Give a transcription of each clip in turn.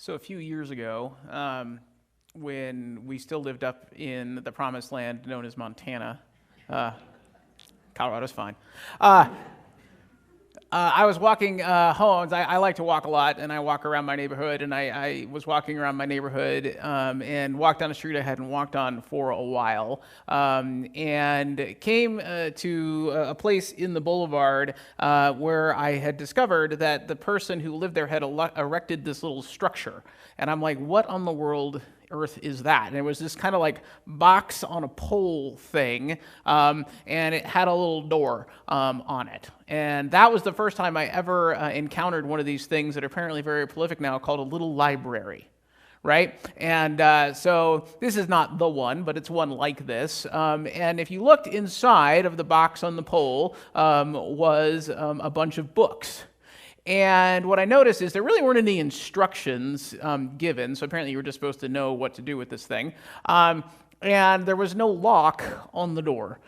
So a few years ago, when we still lived up in the promised land known as Montana, Colorado's fine. I was walking home. I like to walk a lot, and I walk around my neighborhood. And I was walking around my neighborhood and walked down a street I hadn't walked on for a while, and came to a place in the boulevard where I had discovered that the person who lived there had erected this little structure. And I'm like, what on the world earth is that? And it was this kind of like box on a pole thing, and it had a little door on it. And that was the first time I ever encountered one of these things that are apparently very prolific now, called a little library, right? And so this is not the one, but it's one like this. And if you looked inside of the box on the pole, was a bunch of books. And what I noticed is there really weren't any instructions given, so apparently you were just supposed to know what to do with this thing. And there was no lock on the door.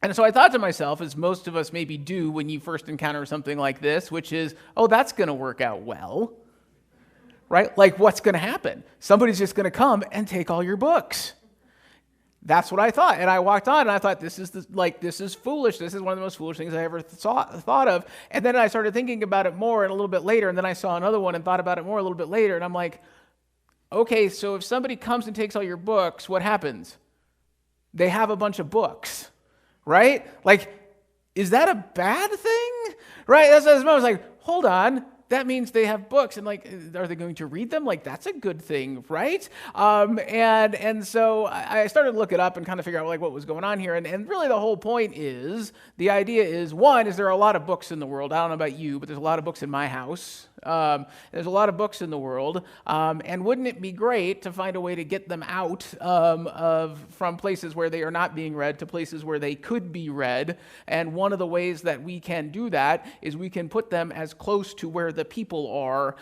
And so I thought to myself, as most of us maybe do when you first encounter something like this, which is, oh, that's going to work out well, right? Like, what's going to happen? Somebody's just going to come and take all your books. That's what I thought. And I walked on and I thought, this is foolish. This is one of the most foolish things I ever thought of. And then I started thinking about it more and a little bit later. And then I saw another one and thought about it more a little bit later. And I'm like, okay, so if somebody comes and takes all your books, what happens? They have a bunch of books, right? Like, is that a bad thing? Right? That's what I was like, hold on. That means they have books, and like, are they going to read them? Like, that's a good thing, right? And so I started to look it up and kind of figure out like what was going on here. And really the whole point is, the idea is, one, is there are a lot of books in the world. I don't know about you, but there's a lot of books in my house. There's a lot of books in the world, and wouldn't it be great to find a way to get them out from places where they are not being read to places where they could be read? And one of the ways that we can do that is we can put them as close to where the people are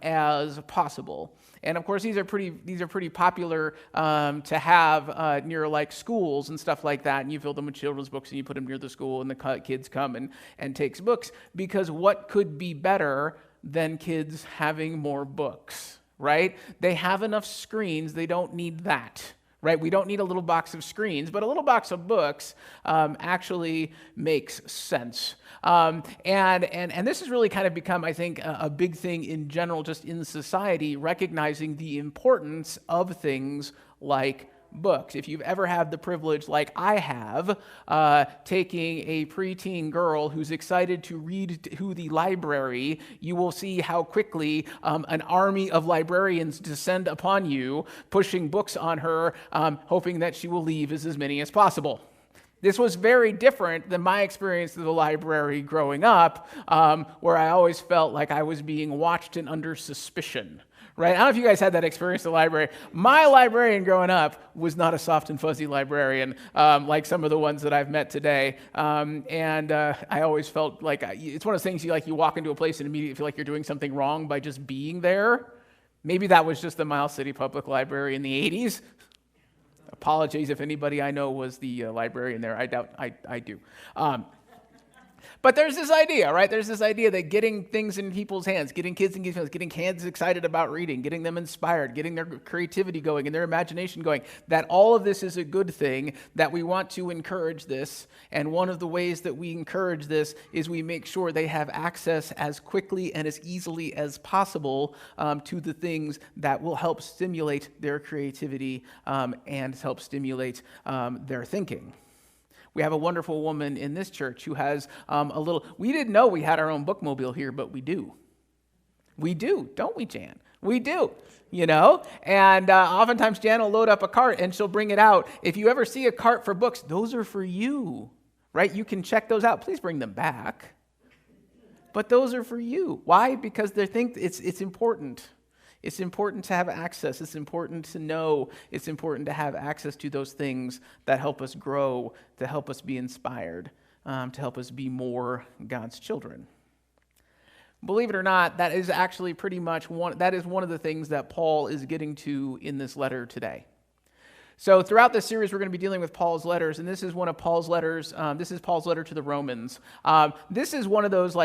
as possible. And of course, these are pretty popular to have near like schools and stuff like that. And you fill them with children's books and you put them near the school, and the kids come and takes books, because what could be better than kids having more books, right? They have enough screens. They don't need that, right? We don't need a little box of screens, but a little box of books actually makes sense. And this has really kind of become, I think, a big thing in general, just in society, recognizing the importance of things like books. If you've ever had the privilege, like I have, taking a preteen girl who's excited to read to the library, you will see how quickly an army of librarians descend upon you, pushing books on her, hoping that she will leave as many as possible. This was very different than my experience of the library growing up, where I always felt like I was being watched and under suspicion. Right? I don't know if you guys had that experience in the library. My librarian growing up was not a soft and fuzzy librarian like some of the ones that I've met today. And I always felt like it's one of those things you walk into a place and immediately feel like you're doing something wrong by just being there. Maybe that was just the Miles City Public Library in the 80s. Apologies if anybody I know was the librarian there. I doubt I do. But there's this idea, right? There's this idea that getting things in people's hands, getting kids in people's hands, getting kids excited about reading, getting them inspired, getting their creativity going and their imagination going, that all of this is a good thing, that we want to encourage this. And one of the ways that we encourage this is we make sure they have access as quickly and as easily as possible to the things that will help stimulate their creativity and help stimulate their thinking. We have a wonderful woman in this church who has we didn't know we had our own bookmobile here, but we do. We do, don't we, Jan? We do, And oftentimes Jan will load up a cart and she'll bring it out. If you ever see a cart for books, those are for you, right? You can check those out. Please bring them back. But those are for you. Why? Because they think it's important. It's important to have access. It's important to know. It's important to have access to those things that help us grow, to help us be inspired, to help us be more God's children. Believe it or not, that is actually pretty much one of the things that Paul is getting to in this letter today. So throughout this series, we're going to be dealing with Paul's letters, and this is one of Paul's letters. This is Paul's letter to the Romans. This is one of those,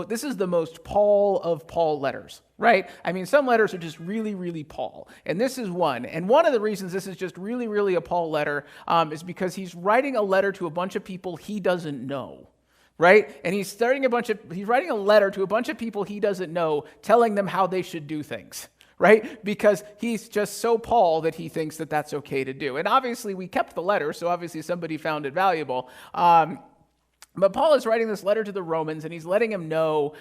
this is the most Paul of Paul letters, right? I mean, some letters are just really, really Paul, and this is one. And one of the reasons this is just really, really a Paul letter is because he's writing a letter to a bunch of people he doesn't know. Right? And he's writing a letter to a bunch of people he doesn't know, telling them how they should do things. Right? Because he's just so Paul that he thinks that that's okay to do. And obviously we kept the letter, so obviously somebody found it valuable. But Paul is writing this letter to the Romans, and he's letting them know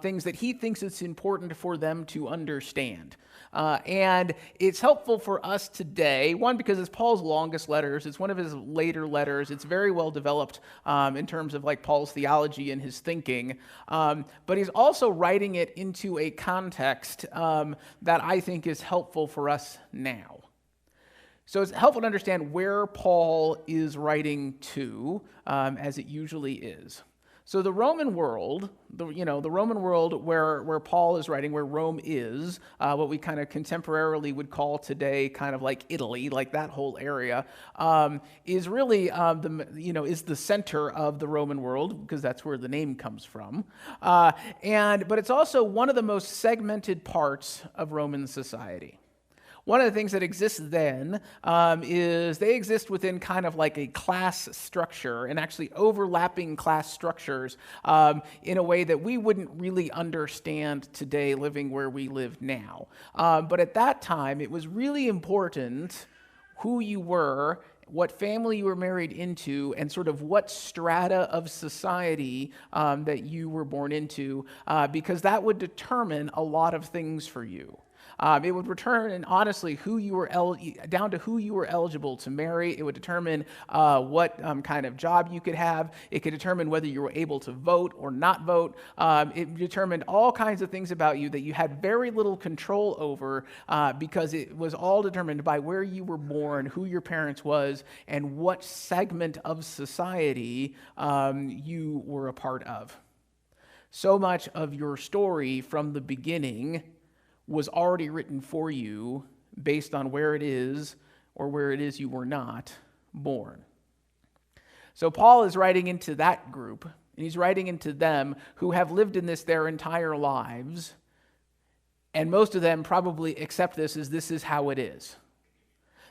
things that he thinks it's important for them to understand. And it's helpful for us today, one, because it's Paul's longest letters. It's one of his later letters. It's very well developed in terms of Paul's theology and his thinking. But he's also writing it into a context that I think is helpful for us now. So it's helpful to understand where Paul is writing to, as it usually is. So the Roman world, the Roman world where Paul is writing, where Rome is, what we kind of contemporarily would call today kind of like Italy, like that whole area, is really is the center of the Roman world, because that's where the name comes from. But it's also one of the most segmented parts of Roman society. One of the things that exists then is they exist within kind of like a class structure, and actually overlapping class structures in a way that we wouldn't really understand today living where we live now. But at that time, it was really important who you were, what family you were married into, and sort of what strata of society that you were born into, because that would determine a lot of things for you. It would return, and honestly, down to who you were eligible to marry. It would determine what kind of job you could have. It could determine whether you were able to vote or not vote. It determined all kinds of things about you that you had very little control over, because it was all determined by where you were born, who your parents was, and what segment of society you were a part of. So much of your story from the beginning was already written for you based on where it is or where it is you were not born. So Paul is writing into that group, and he's writing into them who have lived in this their entire lives, and most of them probably accept this is how it is.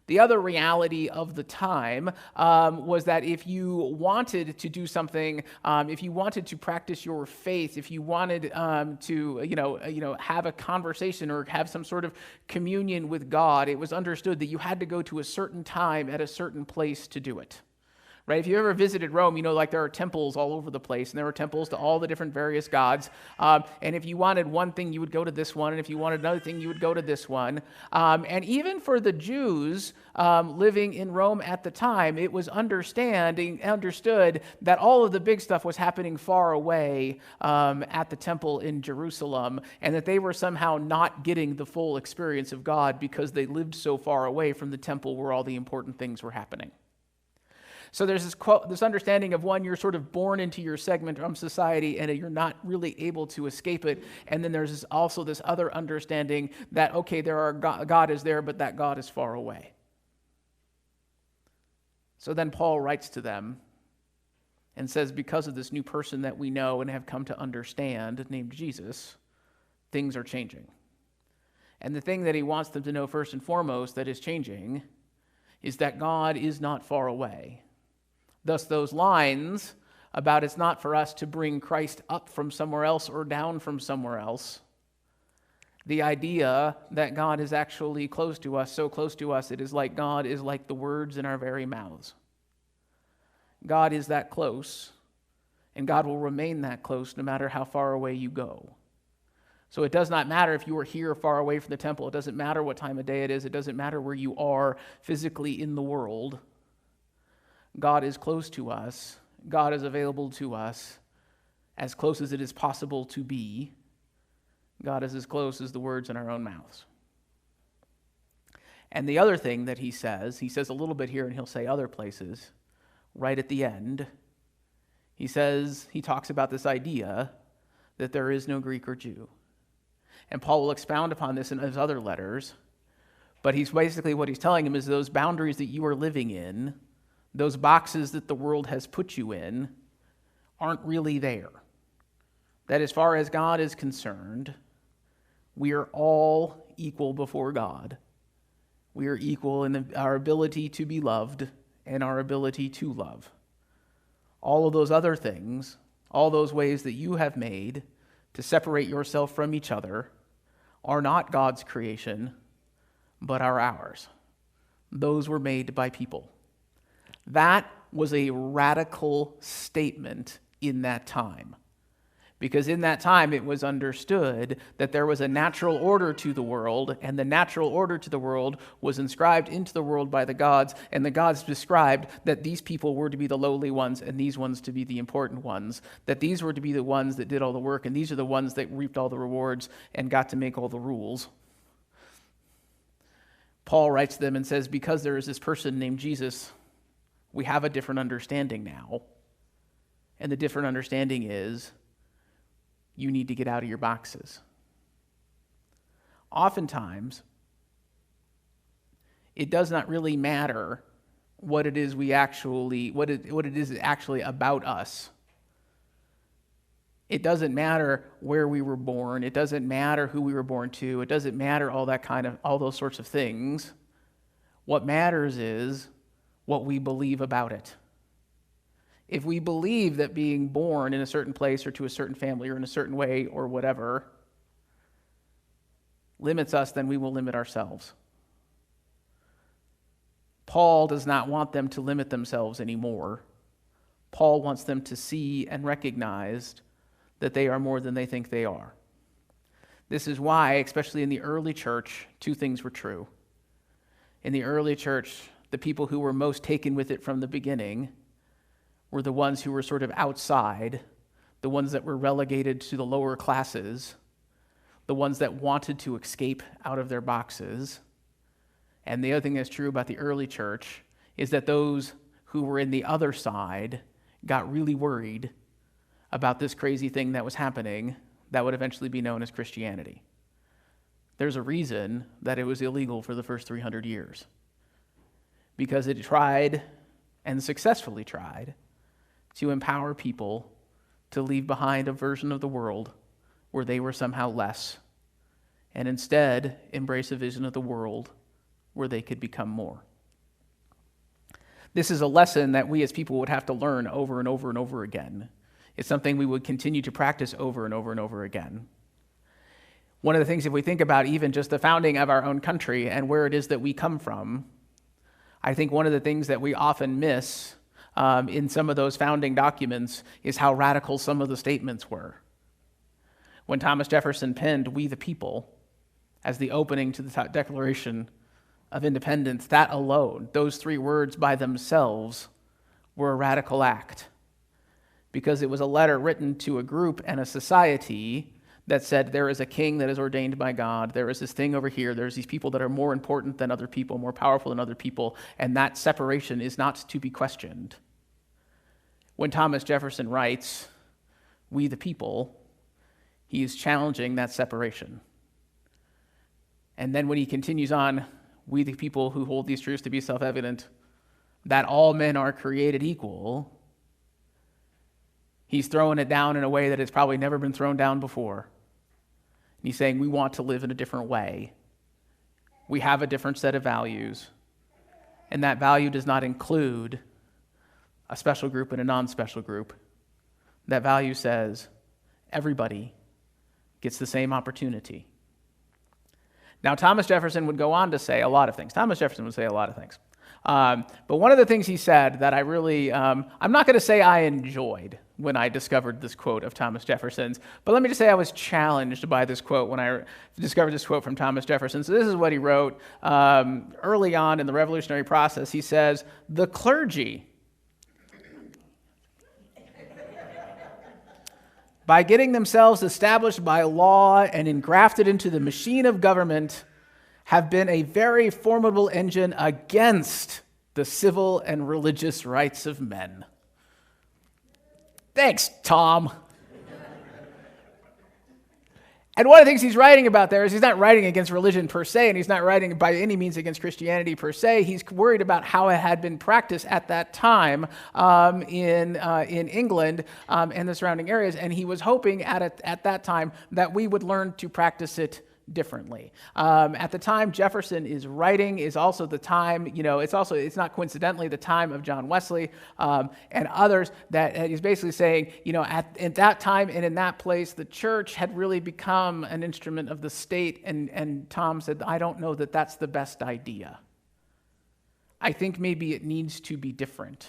The other reality of the time was that if you wanted to do something, if you wanted to practice your faith, if you wanted to have a conversation or have some sort of communion with God, it was understood that you had to go to a certain time at a certain place to do it. Right? If you ever visited Rome, there are temples all over the place, and there were temples to all the different various gods. And if you wanted one thing, you would go to this one, and if you wanted another thing, you would go to this one. And even for the Jews living in Rome at the time, it was understood that all of the big stuff was happening far away at the temple in Jerusalem, and that they were somehow not getting the full experience of God because they lived so far away from the temple where all the important things were happening. So there's this understanding of, one, you're sort of born into your segment of society and you're not really able to escape it. And then there's also this other understanding that, okay, God is there, but that God is far away. So then Paul writes to them and says, because of this new person that we know and have come to understand, named Jesus, things are changing. And the thing that he wants them to know first and foremost that is changing is that God is not far away. Thus, those lines about it's not for us to bring Christ up from somewhere else or down from somewhere else, the idea that God is actually close to us, so close to us, it is like God is like the words in our very mouths. God is that close, and God will remain that close no matter how far away you go. So it does not matter if you are here far away from the temple. It doesn't matter what time of day it is. It doesn't matter where you are physically in the world. God is close to us. God is available to us as close as it is possible to be. God is as close as the words in our own mouths. And the other thing that he says a little bit here and he'll say other places, right at the end, he talks about this idea that there is no Greek or Jew. And Paul will expound upon this in his other letters. But what he's telling him is those boundaries that you are living in, those boxes that the world has put you in, aren't really there. That as far as God is concerned, we are all equal before God. We are equal in our ability to be loved and our ability to love. All of those other things, all those ways that you have made to separate yourself from each other, are not God's creation, but are ours. Those were made by people. That was a radical statement in that time. Because in that time, it was understood that there was a natural order to the world, and the natural order to the world was inscribed into the world by the gods, and the gods described that these people were to be the lowly ones, and these ones to be the important ones, that these were to be the ones that did all the work, and these are the ones that reaped all the rewards and got to make all the rules. Paul writes to them and says, because there is this person named Jesus, we have a different understanding now. And the different understanding is, you need to get out of your boxes. Oftentimes, it does not really matter what it is what it is actually about us. It doesn't matter where we were born. It doesn't matter who we were born to. It doesn't matter all those sorts of things. What matters is what we believe about it. If we believe that being born in a certain place or to a certain family or in a certain way or whatever limits us, then we will limit ourselves. Paul does not want them to limit themselves anymore. Paul wants them to see and recognize that they are more than they think they are. This is why, especially in the early church, two things were true. In the early church, the people who were most taken with it from the beginning were the ones who were sort of outside, the ones that were relegated to the lower classes, the ones that wanted to escape out of their boxes. And the other thing that's true about the early church is that those who were in the other side got really worried about this crazy thing that was happening that would eventually be known as Christianity. There's a reason that it was illegal for the first 300 years. Because it tried, and successfully tried, to empower people to leave behind a version of the world where they were somehow less, and instead embrace a vision of the world where they could become more. This is a lesson that we as people would have to learn over and over and over again. It's something we would continue to practice over and over and over again. One of the things, if we think about even just the founding of our own country and where it is that we come from, I think one of the things that we often miss in some of those founding documents is how radical some of the statements were. When Thomas Jefferson penned "We the People" as the opening to the Declaration of Independence, that alone, those three words by themselves, were a radical act. Because it was a letter written to a group and a society that said there is a king that is ordained by God, there is this thing over here, there's these people that are more important than other people, more powerful than other people, and that separation is not to be questioned. When Thomas Jefferson writes, "We the people," he is challenging that separation. And then when he continues on, "We the people who hold these truths to be self-evident, that all men are created equal," he's throwing it down in a way that has probably never been thrown down before. And he's saying we want to live in a different way. We have a different set of values, and that value does not include a special group and a non-special group. That value says everybody gets the same opportunity. Now, Thomas Jefferson would go on to say a lot of things. But one of the things he said that I really, I'm not going to say I enjoyed when I discovered this quote of Thomas Jefferson's, but let me just say I was challenged by this quote when I discovered this quote from Thomas Jefferson. So this is what he wrote early on in the revolutionary process. He says, "The clergy, by getting themselves established by law and engrafted into the machine of government, have been a very formidable engine against the civil and religious rights of men." Thanks, Tom. And one of the things he's writing about there is he's not writing against religion per se, and he's not writing by any means against Christianity per se. He's worried about how it had been practiced at that time in England and the surrounding areas, and he was hoping at that time that we would learn to practice it differently. At the time Jefferson is writing is also the time, it's not coincidentally the time of John Wesley and others that he's basically saying, at that time and in that place, the church had really become an instrument of the state. And Tom said, I don't know that that's the best idea. I think maybe it needs to be different.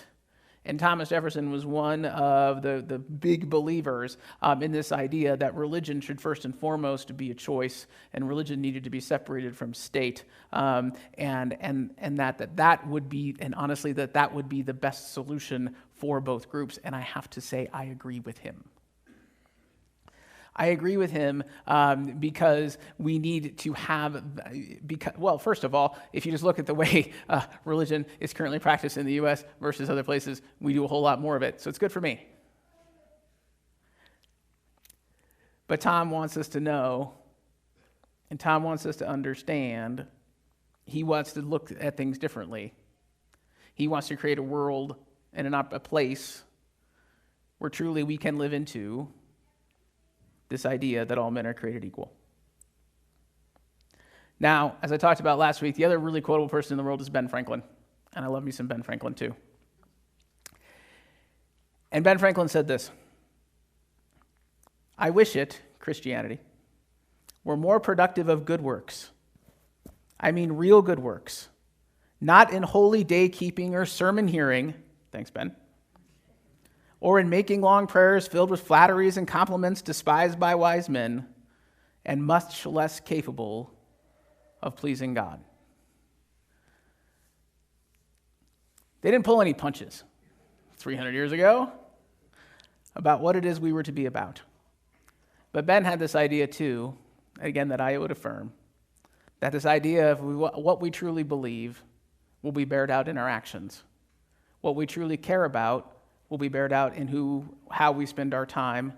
And Thomas Jefferson was one of the big believers in this idea that religion should first and foremost be a choice, and religion needed to be separated from state, and that would be, and honestly, that would be the best solution for both groups. And I have to say, I agree with him. I agree with him because we need to have, well, first of all, if you just look at the way religion is currently practiced in the U.S. versus other places, we do a whole lot more of it. So it's good for me. But Tom wants us to know, and Tom wants us to understand, he wants to look at things differently. He wants to create a world and a place where truly we can live into this idea that all men are created equal. Now, as I talked about last week, the other really quotable person in the world is Ben Franklin. And I love me some Ben Franklin too. And Ben Franklin said this: I wish it, Christianity, were more productive of good works. I mean real good works. Not in holy day keeping or sermon hearing. Thanks, Ben. Or in making long prayers filled with flatteries and compliments despised by wise men, and much less capable of pleasing God. They didn't pull any punches 300 years ago about what it is we were to be about. But Ben had this idea too, again, that I would affirm, that this idea of what we truly believe will be bared out in our actions. What we truly care about will be bared out in how we spend our time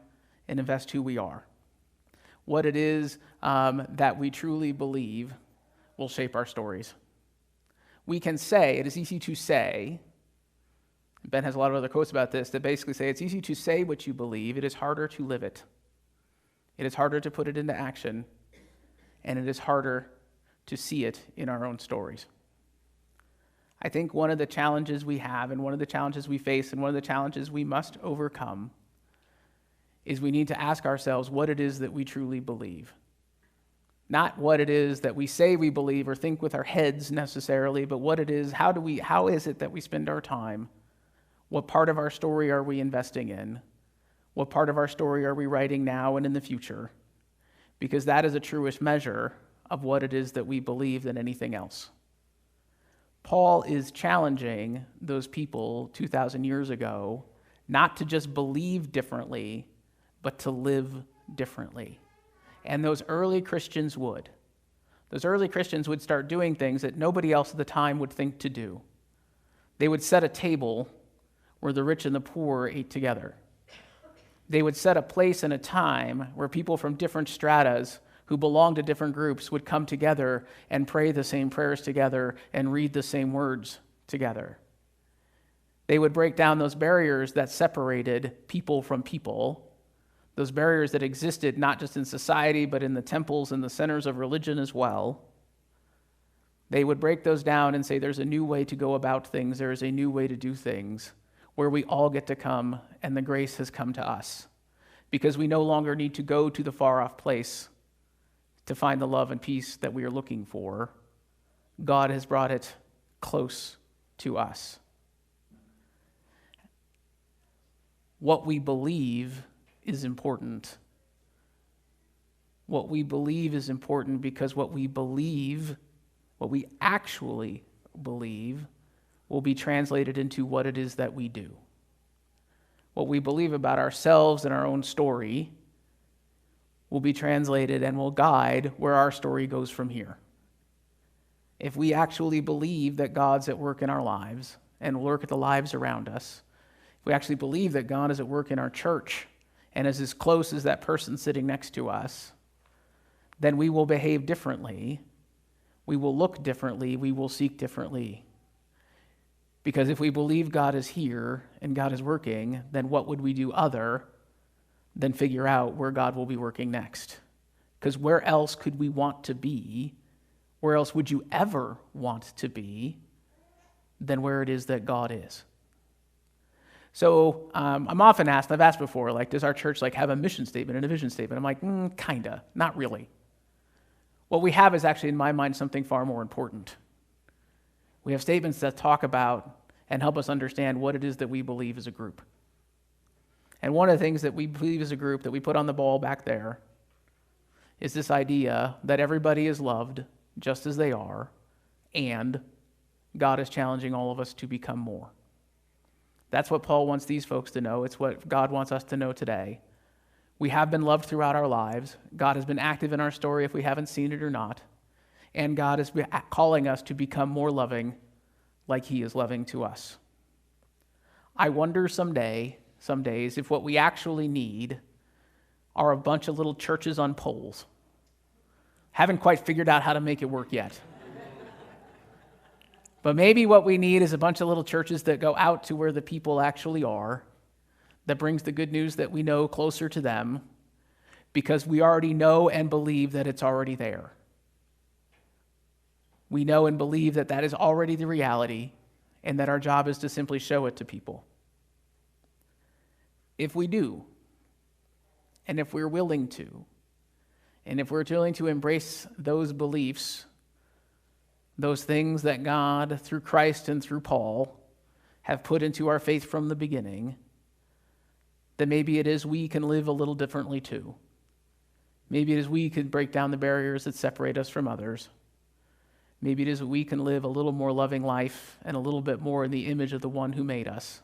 and invest who we are. What it is that we truly believe will shape our stories. We can say, it is easy to say, Ben has a lot of other quotes about this that basically say it's easy to say what you believe, it is harder to live it. It is harder to put it into action, and it is harder to see it in our own stories. I think one of the challenges we have, and one of the challenges we face, and one of the challenges we must overcome is we need to ask ourselves what it is that we truly believe. Not what it is that we say we believe or think with our heads necessarily, but what it is, how is it that we spend our time? What part of our story are we investing in? What part of our story are we writing now and in the future? Because that is a truest measure of what it is that we believe than anything else. Paul is challenging those people 2,000 years ago not to just believe differently, but to live differently. And those early Christians would. Those early Christians would start doing things that nobody else at the time would think to do. They would set a table where the rich and the poor ate together. They would set a place and a time where people from different stratas who belonged to different groups would come together and pray the same prayers together and read the same words together. They would break down those barriers that separated people from people, those barriers that existed not just in society, but in the temples and the centers of religion as well. They would break those down and say there's a new way to go about things, there is a new way to do things, where we all get to come and the grace has come to us. Because we no longer need to go to the far-off place to find the love and peace that we are looking for. God has brought it close to us. What we believe is important. What we believe is important because what we believe, what we actually believe, will be translated into what it is that we do. What we believe about ourselves and our own story will be translated and will guide where our story goes from here. If we actually believe that God's at work in our lives and will work at the lives around us, if we actually believe that God is at work in our church and is as close as that person sitting next to us, then we will behave differently, we will look differently, we will seek differently. Because if we believe God is here and God is working, then what would we do other than figure out where God will be working next? Because where else could we want to be? Where else would you ever want to be than where it is that God is? So I'm often asked, I've asked before, like, does our church have a mission statement and a vision statement? I'm like, kinda, not really. What we have is actually, in my mind, something far more important. We have statements that talk about and help us understand what it is that we believe as a group. And one of the things that we believe as a group that we put on the ball back there is this idea that everybody is loved just as they are, and God is challenging all of us to become more. That's what Paul wants these folks to know. It's what God wants us to know today. We have been loved throughout our lives. God has been active in our story if we haven't seen it or not. And God is calling us to become more loving like he is loving to us. I wonder some days, if what we actually need are a bunch of little churches on poles. Haven't quite figured out how to make it work yet. But maybe what we need is a bunch of little churches that go out to where the people actually are, that brings the good news that we know closer to them, because we already know and believe that it's already there. We know and believe that that is already the reality, and that our job is to simply show it to people. If we do, and if we're willing to, and if we're willing to embrace those beliefs, those things that God, through Christ and through Paul, have put into our faith from the beginning, then maybe it is we can live a little differently too. Maybe it is we can break down the barriers that separate us from others. Maybe it is we can live a little more loving life and a little bit more in the image of the one who made us.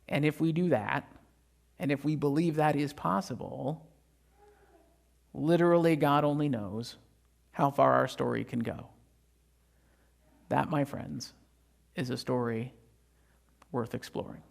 And if we do that, and if we believe that is possible, literally God only knows how far our story can go. That, my friends, is a story worth exploring.